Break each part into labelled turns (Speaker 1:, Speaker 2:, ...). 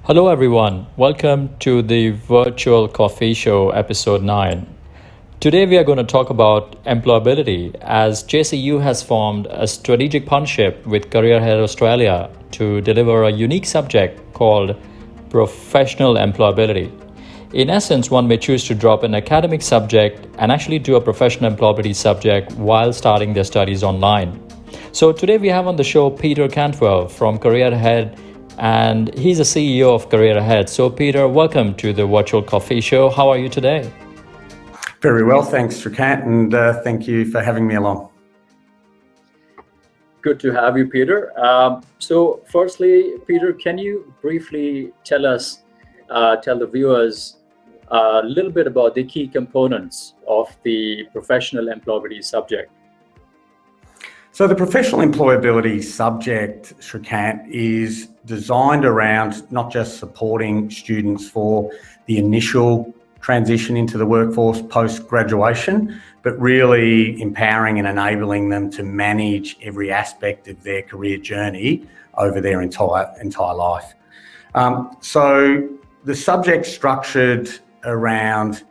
Speaker 1: Hello, everyone. Welcome to the Virtual Coffee Show, episode 9. Today, we are going to talk about employability as JCU has formed a strategic partnership with Career Head Australia to deliver a unique subject called Professional Employability. In essence, one may choose to drop an academic subject and actually do a professional employability subject while starting their studies online. So today we have on the show Peter Cantwell from Career Ahead, and he's the CEO of Career Ahead. So Peter, welcome to the Virtual Coffee Show. How are you today?
Speaker 2: Very well, thanks, Shrikant, and thank you for having me along.
Speaker 1: Good to have you, Peter. So firstly, Peter, can you briefly tell the viewers a little bit about the key components of the professional employability subject?
Speaker 2: So the professional employability subject, Shrikant, is designed around not just supporting students for the initial transition into the workforce post-graduation, but really empowering and enabling them to manage every aspect of their career journey over their entire life. So the subject's structured around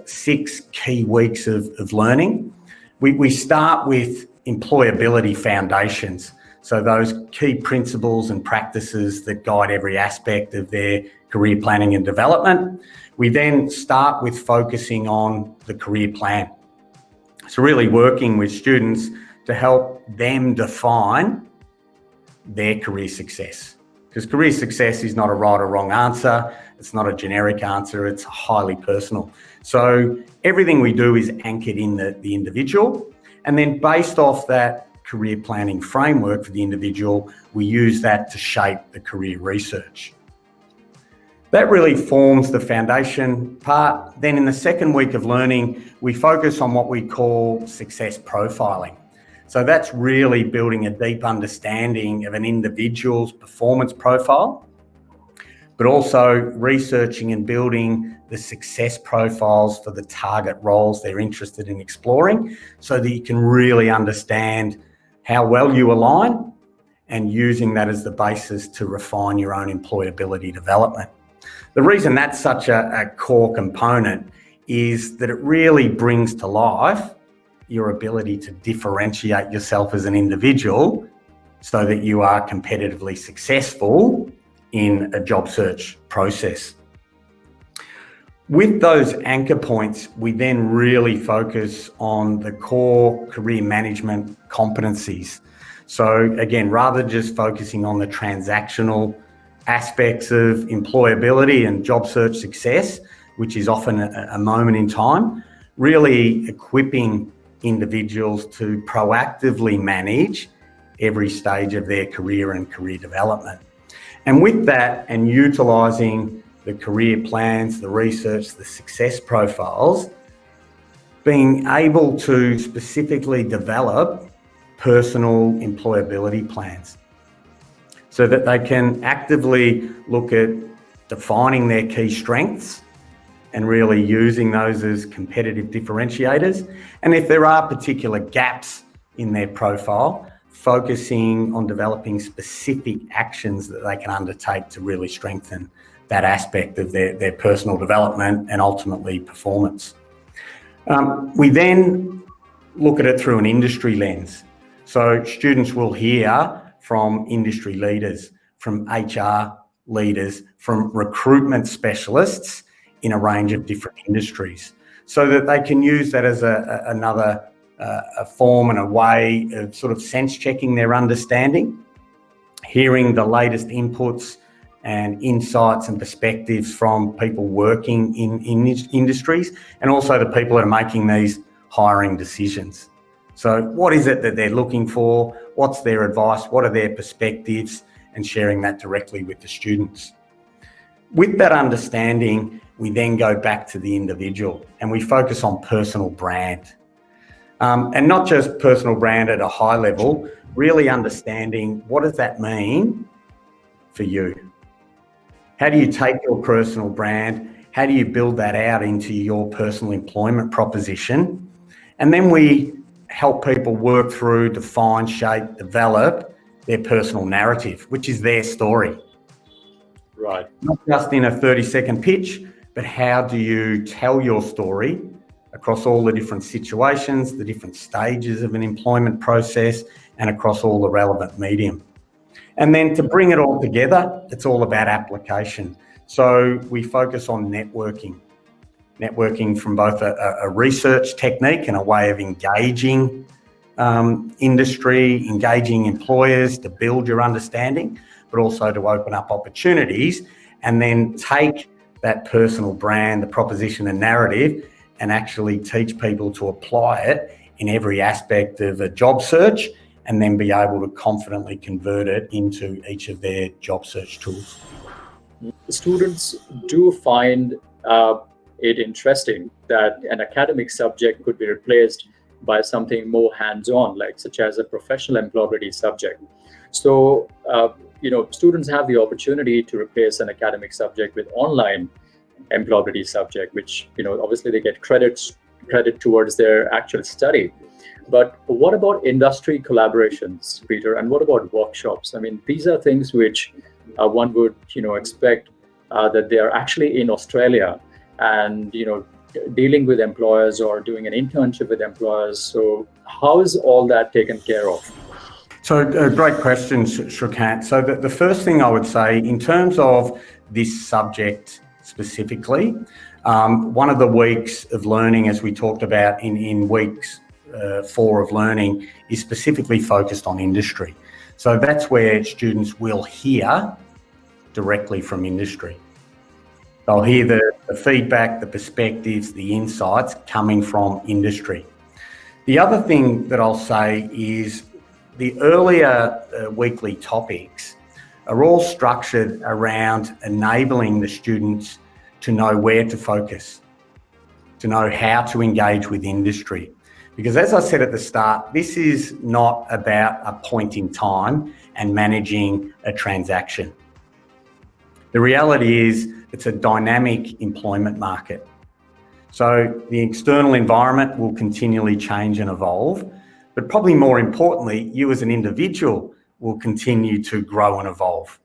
Speaker 2: 6 key weeks of learning. We start with Employability Foundations, so those key principles and practices that guide every aspect of their career planning and development. We then start with focusing on the career plan. So really working with students to help them define their career success. Because career success is not a right or wrong answer, it's not a generic answer, it's highly personal. So everything we do is anchored in the individual. And then based off that career planning framework for the individual, we use that to shape the career research. That really forms the foundation part. Then in the second week of learning, we focus on what we call success profiling. So that's really building a deep understanding of an individual's performance profile, but also researching and building the success profiles for the target roles they're interested in exploring so that you can really understand how well you align and using that as the basis to refine your own employability development. The reason that's such a core component is that it really brings to life your ability to differentiate yourself as an individual so that you are competitively successful in a job search process. With those anchor points, we then really focus on the core career management competencies. So again, rather than just focusing on the transactional aspects of employability and job search success, which is often a moment in time, really equipping individuals to proactively manage every stage of their career and career development. And with that, and utilising the career plans, the research, the success profiles, being able to specifically develop personal employability plans so that they can actively look at defining their key strengths and really using those as competitive differentiators. And if there are particular gaps in their profile, focusing on developing specific actions that they can undertake to really strengthen that aspect of their personal development and ultimately performance. We then look at it through an industry lens. So students will hear from industry leaders, from HR leaders, from recruitment specialists in a range of different industries, so that they can use that as another form and a way of sort of sense checking their understanding, hearing the latest inputs and insights and perspectives from people working in industries, and also the people that are making these hiring decisions. So what is it that they're looking for? What's their advice? What are their perspectives? And sharing that directly with the students. With that understanding, we then go back to the individual and we focus on personal brand. And not just personal brand at a high level, really understanding what does that mean for you? How do you take your personal brand? How do you build that out into your personal employment proposition? And then we help people work through, define, shape, develop their personal narrative, which is their story.
Speaker 1: Right.
Speaker 2: Not just in a 30-second pitch, but how do you tell your story across all the different situations, the different stages of an employment process, and across all the relevant medium. And then to bring it all together, it's all about application. So we focus on networking from both a research technique and a way of engaging industry, engaging employers to build your understanding, but also to open up opportunities, and then take that personal brand, the proposition and narrative, and actually teach people to apply it in every aspect of a job search, and then be able to confidently convert it into each of their job search tools.
Speaker 1: Students do find it interesting that an academic subject could be replaced by something more hands-on, like such as a professional employability subject. So, students have the opportunity to replace an academic subject with online employability subject, which, obviously they get credit towards their actual study. But what about industry collaborations, Peter? And what about workshops? I mean, these are things which one would, expect that they are actually in Australia and, dealing with employers or doing an internship with employers. So how is all that taken care of?
Speaker 2: So great question, Shrikant. So the first thing I would say in terms of this subject specifically, one of the weeks of learning, as we talked about in weeks 4 of learning, is specifically focused on industry. So that's where students will hear directly from industry. They'll hear the feedback, the perspectives, the insights coming from industry. The other thing that I'll say is the earlier weekly topics are all structured around enabling the students to know where to focus, to know how to engage with industry. Because as I said at the start, this is not about a point in time and managing a transaction. The reality is it's a dynamic employment market. So the external environment will continually change and evolve, but probably more importantly, you as an individual will continue to grow and evolve.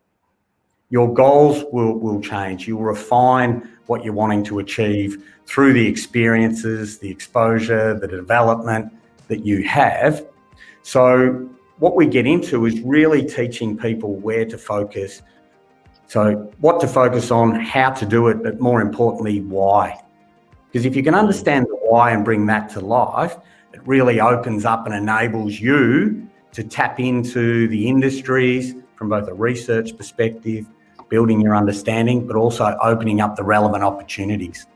Speaker 2: Your goals will change. You'll refine what you're wanting to achieve through the experiences, the exposure, the development that you have. So what we get into is really teaching people where to focus. So what to focus on, how to do it, but more importantly, why. Because if you can understand the why and bring that to life, it really opens up and enables you to tap into the industries from both a research perspective, building your understanding, but also opening up the relevant opportunities.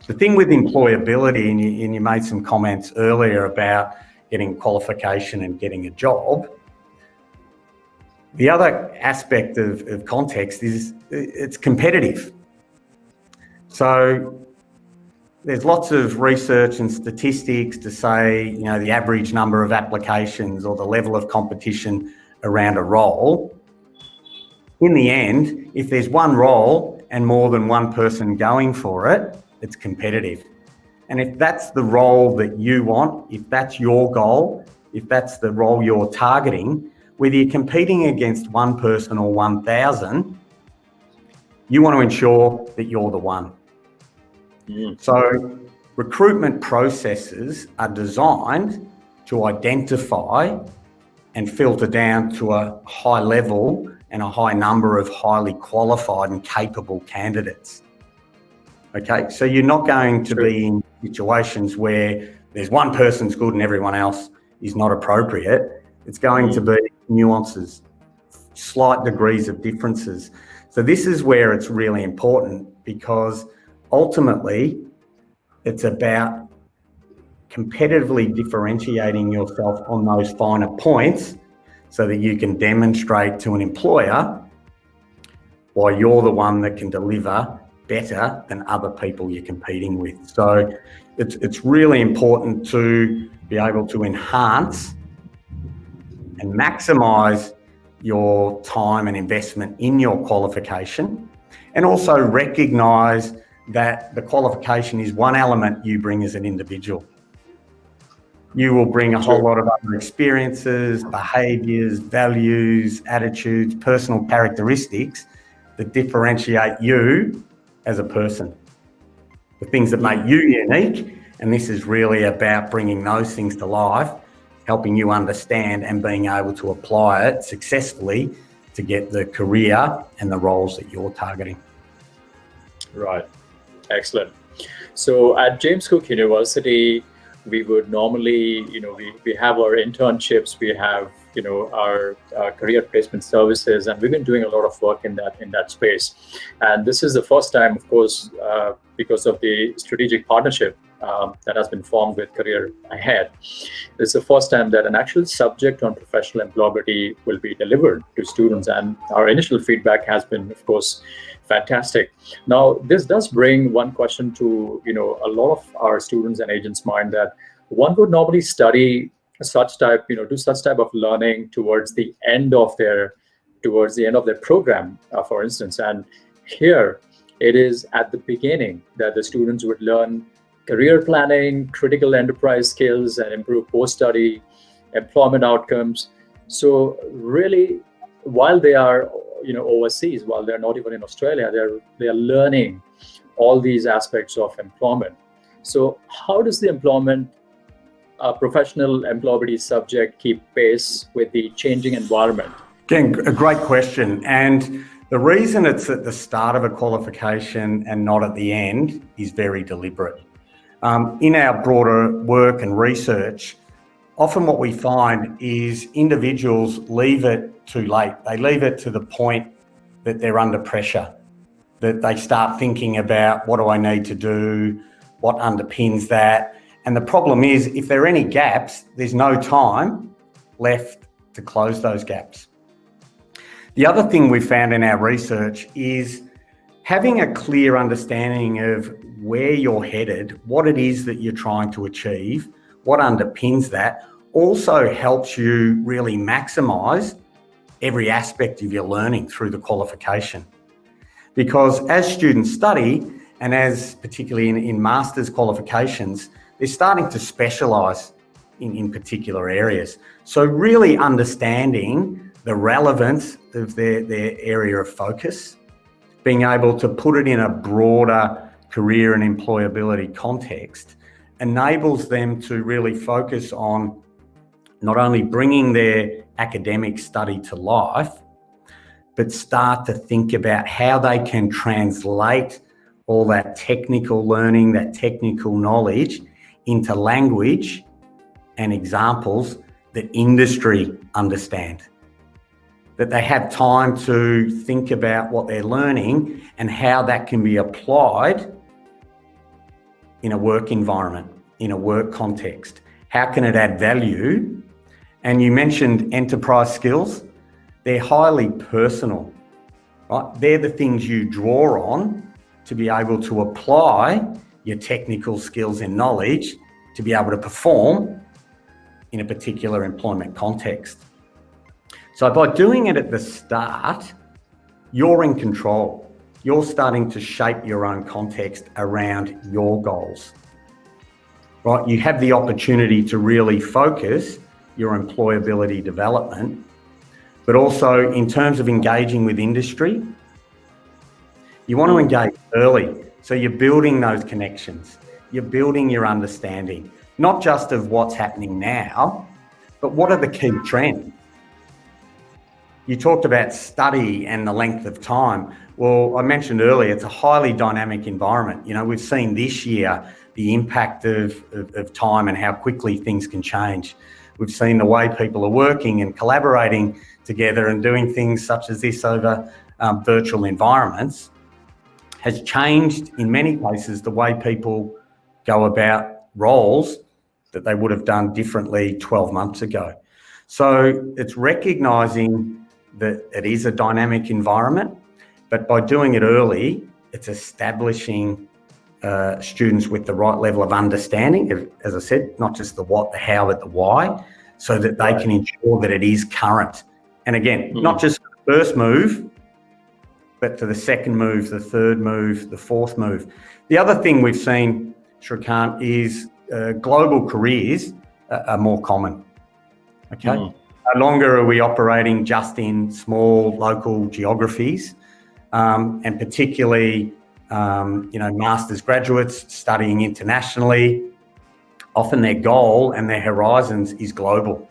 Speaker 2: The thing with employability, and you made some comments earlier about getting qualification and getting a job, the other aspect of context is it's competitive. So there's lots of research and statistics to say, the average number of applications or the level of competition around a role. In the end, if there's one role and more than one person going for it, it's competitive. And if that's the role that you want, if that's your goal, if that's the role you're targeting, whether you're competing against one person or 1,000, you want to ensure that you're the one. So recruitment processes are designed to identify and filter down to a high level and a high number of highly qualified and capable candidates. Okay, so you're not going to be in situations where there's one person's good and everyone else is not appropriate. It's going to be nuances, slight degrees of differences. So this is where it's really important, because ultimately it's about competitively differentiating yourself on those finer points so that you can demonstrate to an employer why you're the one that can deliver better than other people you're competing with. So it's really important to be able to enhance and maximise your time and investment in your qualification, and also recognise that the qualification is one element you bring as an individual. You will bring a whole lot of other experiences, behaviours, values, attitudes, personal characteristics that differentiate you as a person, the things that make you unique. And this is really about bringing those things to life, helping you understand and being able to apply it successfully to get the career and the roles that you're targeting.
Speaker 1: Right. Excellent. So at James Cook University, we would normally, we have our internships, we have, our career placement services, and we've been doing a lot of work in that space. And this is the first time, of course, because of the strategic partnership that has been formed with Career Ahead. This is the first time that an actual subject on professional employability will be delivered to students, and our initial feedback has been, of course, fantastic. Now, this does bring one question to a lot of our students and agents' mind, that one would normally study such type, do such type of learning towards the end of their program, for instance. And here it is at the beginning that the students would learn career planning, critical enterprise skills, and improve post-study employment outcomes. So really, while they are overseas, while they're not even in Australia, they are learning all these aspects of employment. So how does the professional employability subject keep pace with the changing environment?
Speaker 2: Again, a great question. And the reason it's at the start of a qualification and not at the end is very deliberate. In our broader work and research, often what we find is individuals leave it too late. They leave it to the point that they're under pressure, that they start thinking about, what do I need to do? What underpins that? And the problem is, if there are any gaps, there's no time left to close those gaps. The other thing we found in our research is having a clear understanding of where you're headed, what it is that you're trying to achieve, what underpins that, also helps you really maximise every aspect of your learning through the qualification. Because as students study, and as particularly in master's qualifications, they're starting to specialise in particular areas. So really understanding the relevance of their area of focus, being able to put it in a broader career and employability context, enables them to really focus on not only bringing their academic study to life, but start to think about how they can translate all that technical learning, that technical knowledge into language and examples that industry understand. That they have time to think about what they're learning and how that can be applied in a work environment, in a work context. How can it add value? And you mentioned enterprise skills. They're highly personal, right? They're the things you draw on to be able to apply your technical skills and knowledge to be able to perform in a particular employment context. So by doing it at the start, you're in control. You're starting to shape your own context around your goals, right? You have the opportunity to really focus your employability development, but also in terms of engaging with industry, you want to engage early. So you're building those connections, you're building your understanding, not just of what's happening now, but what are the key trends? You talked about study and the length of time. Well, I mentioned earlier, it's a highly dynamic environment. We've seen this year the impact of time and how quickly things can change. We've seen the way people are working and collaborating together and doing things such as this over virtual environments has changed in many cases the way people go about roles that they would have done differently 12 months ago. So it's recognising that it is a dynamic environment, but by doing it early, it's establishing students with the right level of understanding of, as I said, not just the what, the how, but the why, so that they can ensure that it is current. And again, not just for the first move, but for the second move, the third move, the fourth move. The other thing we've seen, Shrikant, is global careers are more common. Okay. No longer are we operating just in small local geographies. and particularly, master's graduates studying internationally, often their goal and their horizons is global.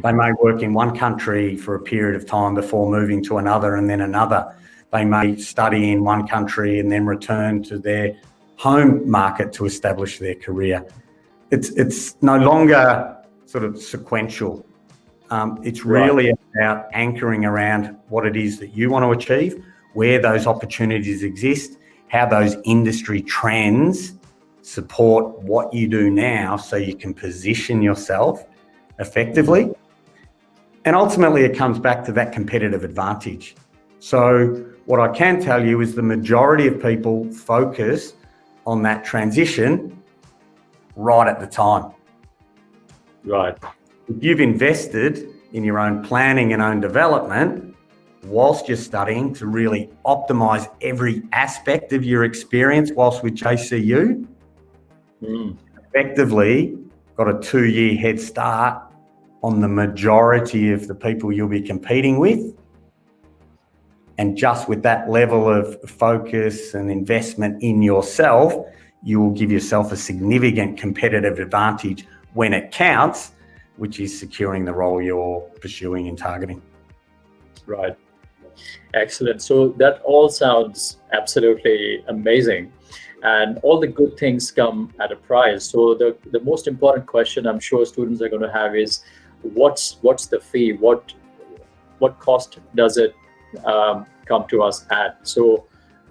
Speaker 2: They may work in one country for a period of time before moving to another and then another. They may study in one country and then return to their home market to establish their career. It's no longer sort of sequential. It's really about anchoring around what it is that you want to achieve, where those opportunities exist, how those industry trends support what you do now so you can position yourself effectively. And ultimately, it comes back to that competitive advantage. So what I can tell you is the majority of people focus on that transition right at the time.
Speaker 1: Right.
Speaker 2: If you've invested in your own planning and own development whilst you're studying to really optimize every aspect of your experience whilst with JCU, effectively got a 2-year head start on the majority of the people you'll be competing with. And just with that level of focus and investment in yourself, you will give yourself a significant competitive advantage when it counts, which is securing the role you're pursuing and targeting.
Speaker 1: Right. Excellent. So that all sounds absolutely amazing. And all the good things come at a price. So the most important question I'm sure students are going to have is, what's the fee? What cost does it come to us at? So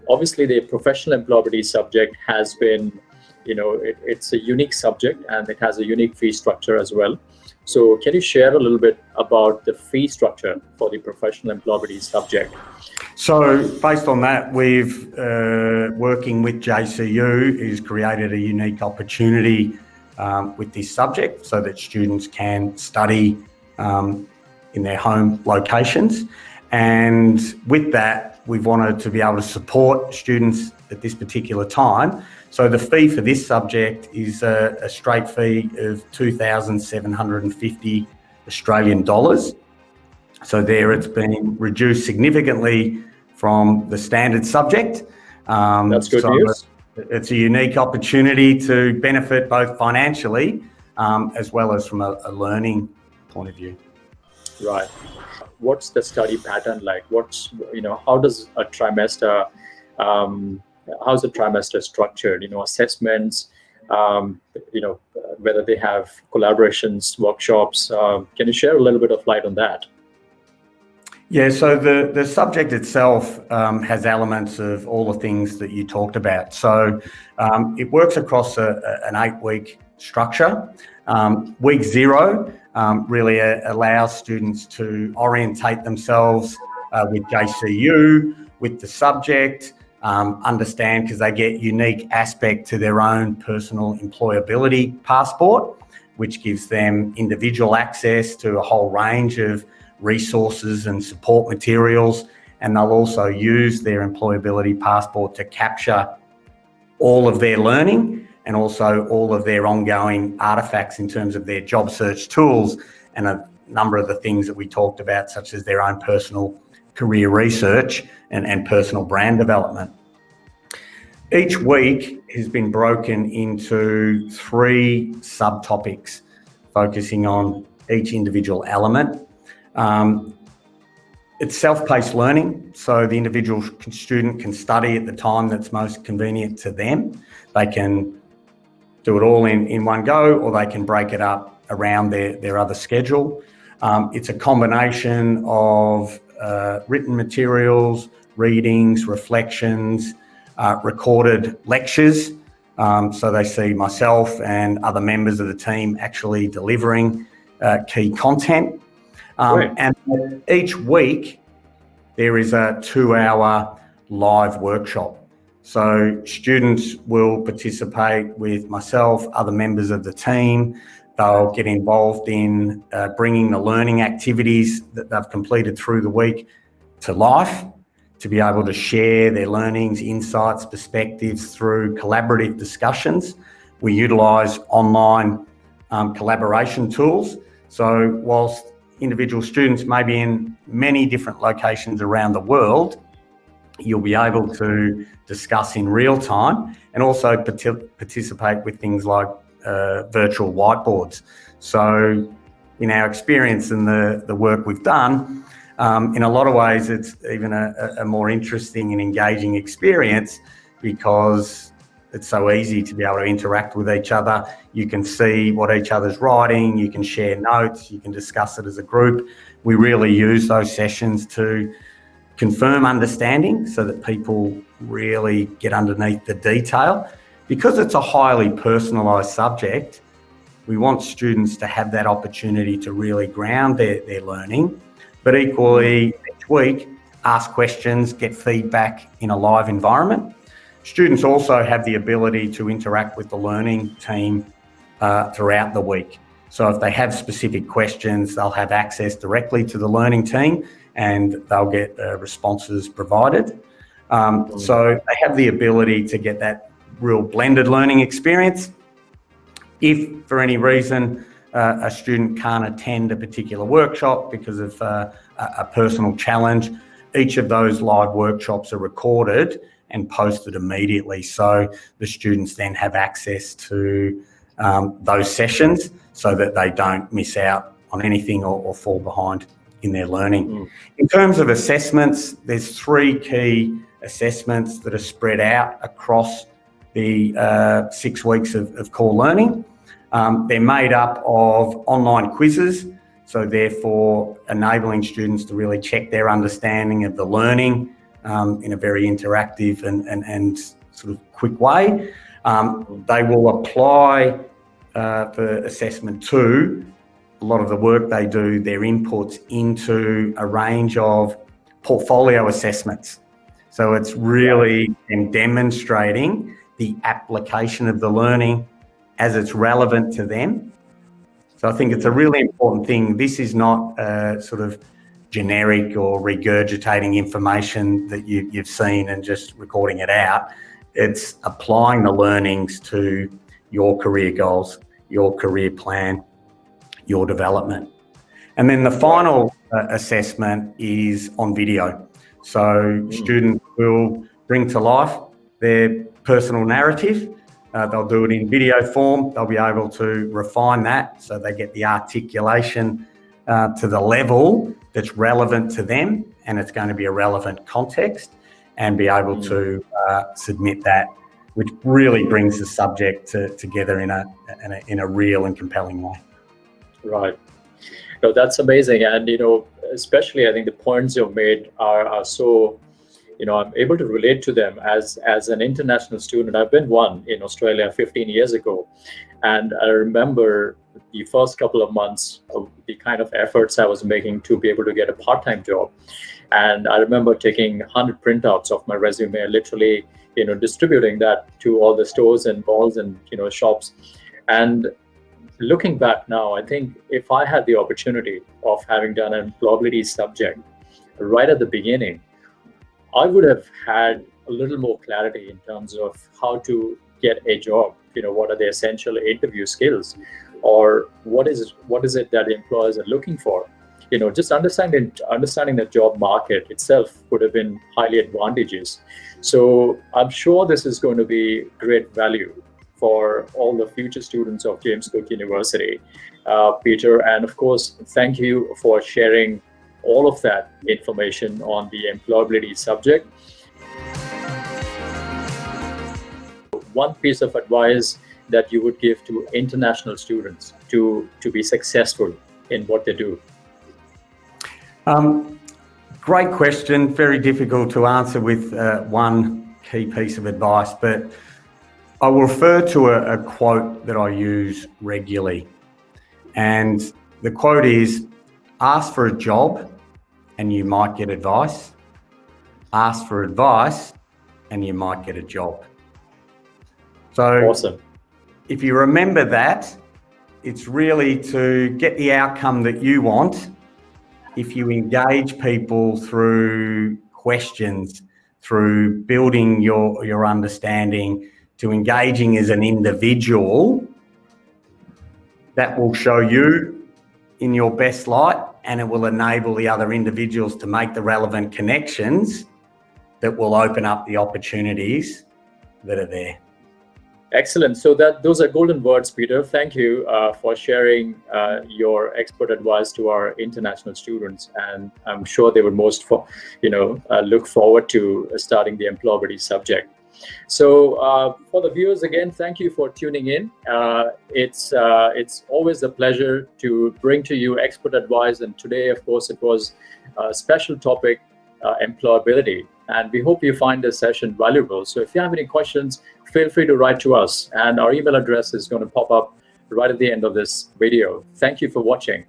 Speaker 1: obviously the professional employability subject has been, it's a unique subject and it has a unique fee structure as well. So can you share a little bit about the fee structure for the professional employability subject?
Speaker 2: So based on that, we've, working with JCU, has created a unique opportunity with this subject so that students can study in their home locations. And with that, we've wanted to be able to support students at this particular time. So the fee for this subject is a straight fee of 2,750 Australian dollars. So there it's been reduced significantly from the standard subject.
Speaker 1: That's good news.
Speaker 2: It's a unique opportunity to benefit both financially as well as from a learning point of view.
Speaker 1: Right. What's the study pattern like? How does a trimester, how's the trimester structured? Assessments, whether they have collaborations, workshops. Can you share a little bit of light on that?
Speaker 2: Yeah, so the subject itself has elements of all the things that you talked about. So it works across an 8-week structure. Week 0 really allows students to orientate themselves with JCU, with the subject, understand, because they get unique aspect to their own personal employability passport, which gives them individual access to a whole range of resources and support materials. And they'll also use their employability passport to capture all of their learning and also all of their ongoing artifacts in terms of their job search tools and a number of the things that we talked about, such as their own personal career research and personal brand development. Each week has been broken into 3 subtopics, focusing on each individual element. It's self-paced learning, so the individual student can study at the time that's most convenient to them. They can do it all in one go, or they can break it up around their other schedule. It's a combination of written materials, readings, reflections, recorded lectures. So they see myself and other members of the team actually delivering key content. And each week there is a 2-hour live workshop. So students will participate with myself, other members of the team. They'll get involved in bringing the learning activities that they've completed through the week to life, to be able to share their learnings, insights, perspectives through collaborative discussions. We utilise online collaboration tools. So whilst individual students may be in many different locations around the world, you'll be able to discuss in real time and also participate with things like virtual whiteboards. So in our experience and the work we've done, in a lot of ways, it's even a more interesting and engaging experience because it's so easy to be able to interact with each other. You can see what each other's writing, you can share notes, you can discuss it as a group. We really use those sessions to confirm understanding so that people really get underneath the detail. Because it's a highly personalised subject, we want students to have that opportunity to really ground their learning, but equally each week ask questions, get feedback in a live environment. Students also have the ability to interact with the learning team throughout the week. So if they have specific questions, they'll have access directly to the learning team and they'll get responses provided. So they have the ability to get that real blended learning experience. If for any reason a student can't attend a particular workshop because of a personal challenge, each of those live workshops are recorded and posted immediately. So the students then have access to those sessions so that they don't miss out on anything or fall behind in their learning. In terms of assessments, there's 3 key assessments that are spread out across the 6 weeks of core learning. They're made up of online quizzes, so therefore enabling students to really check their understanding of the learning in a very interactive and sort of quick way. They will apply for assessment 2, a lot of the work they do, their inputs into a range of portfolio assessments. So it's really demonstrating the application of the learning as it's relevant to them. So I think it's a really important thing. This is not sort of generic or regurgitating information that you've seen and just recording it out. It's applying the learnings to your career goals, your career plan, your development. And then the final assessment is on video. So students will bring to life their personal narrative. They'll do it in video form. They'll be able to refine that so they get the articulation to the level that's relevant to them, and it's going to be a relevant context, and be able to submit that, which really brings the subject together in a real and compelling way.
Speaker 1: Right. No, that's amazing. And, especially I think the points you've made are so, I'm able to relate to them as an international student. I've been one in Australia 15 years ago. And I remember the first couple of months of the kind of efforts I was making to be able to get a part-time job. And I remember taking 100 printouts of my resume, literally, distributing that to all the stores and malls and, shops. And looking back now, I think if I had the opportunity of having done an employability subject right at the beginning, I would have had a little more clarity in terms of how to get a job. What are the essential interview skills, or what is it that employers are looking for? Just understanding the job market itself would have been highly advantageous. So I'm sure this is going to be great value for all the future students of James Cook University, Peter. And of course, thank you for sharing all of that information on the employability subject. One piece of advice that you would give to international students to be successful in what they do?
Speaker 2: Great question. Very difficult to answer with one key piece of advice, but I will refer to a quote that I use regularly. And the quote is, ask for a job and you might get advice. Ask for advice and you might get a job. So
Speaker 1: awesome.
Speaker 2: If you remember that, it's really to get the outcome that you want. If you engage people through questions, through building your understanding, to engaging as an individual, that will show you in your best light, and it will enable the other individuals to make the relevant connections that will open up the opportunities that are there.
Speaker 1: Excellent. So those are golden words, Peter. Thank you for sharing your expert advice to our international students, and I'm sure they would look forward to starting the employability subject. So for the viewers, again, thank you for tuning in. It's always a pleasure to bring to you expert advice, and today, of course, it was a special topic, employability. And we hope you find this session valuable. So if you have any questions, feel free to write to us, and our email address is going to pop up right at the end of this video. Thank you for watching.